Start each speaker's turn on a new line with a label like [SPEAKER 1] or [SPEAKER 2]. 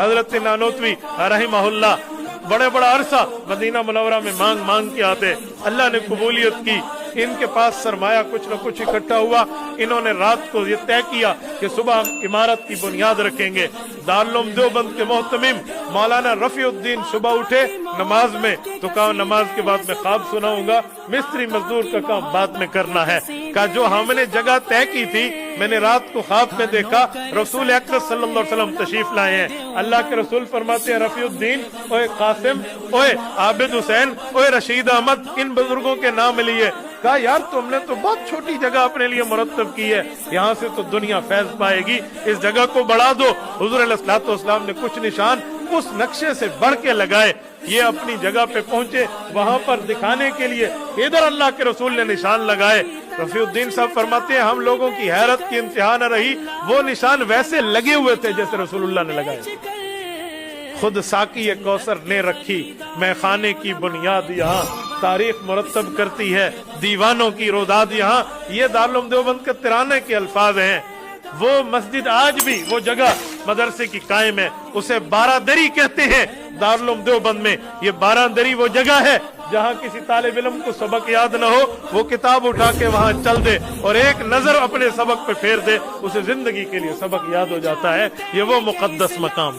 [SPEAKER 1] حضرت नानोतवी रहमहुल्लाह बड़ा अरसा मदीना मुनव्वरा में मांग के आते, अल्लाह ने कबूलियत की। इनके पास सरमाया कुछ न कुछ इकट्ठा हुआ। इन्होंने रात को ये तय किया कि सुबह हम इमारत की बुनियाद रखेंगे। दारुल उलूम देवबंद के मोहतमिम मौलाना रफीउद्दीन सुबह उठे नमाज में, तो कहा नमाज के बाद मैं ख्वाब सुनाऊंगा, मिस्त्री मजदूर का काम बाद में करना है। कहा जो हमने जगह तय की थी, मैंने रात को ख्वाब में देखा रसूल अकरम सल्लल्लाहु अलैहि वसल्लम तशरीफ लाए हैं। अल्लाह के रसूल फरमाते हैं रफीउद्दीन, ओए कासिम, ओए आबिद हुसैन, ओए रशीद अहमद, इन बुजुर्गों के नाम लिए। कहा यार तुमने तो बहुत छोटी जगह अपने लिए मुरत्तब की है, यहाँ से तो दुनिया फैज पाएगी, इस जगह को बढ़ा दो। हुजूर अलैहिस्सलातु वस्सलाम ने कुछ निशान उस नक्शे से बढ़ के लगाए। ये अपनी जगह पे पहुंचे, वहां पर दिखाने के लिए इधर अल्लाह के रसूल ने निशान लगाए। रफीउद्दीन साहब फरमाते हैं हम लोगों की हैरत की इंतहा न रही, वो निशान वैसे लगे हुए थे जैसे रसूलुल्लाह ने लगाए। खुद साकी कौसर ने रखी मैं खाने की बुनियाद यहाँ, तारीख मुरत्तब करती है दीवानों की रोदाद यहाँ। ये दारुल उलूम देवबंद के तिराने के अल्फाज हैं। वो मस्जिद आज भी वो जगह मदरसे की कायम है, उसे बारादरी कहते हैं। दारुल उलूम देवबंद में ये बारादरी वो जगह है जहाँ किसी तालिब इल्म को सबक याद न हो, वो किताब उठा के वहाँ चल दे और एक नजर अपने सबक पे फेर दे, उसे जिंदगी के लिए सबक याद हो जाता है। ये वो मुकद्दस मकाम।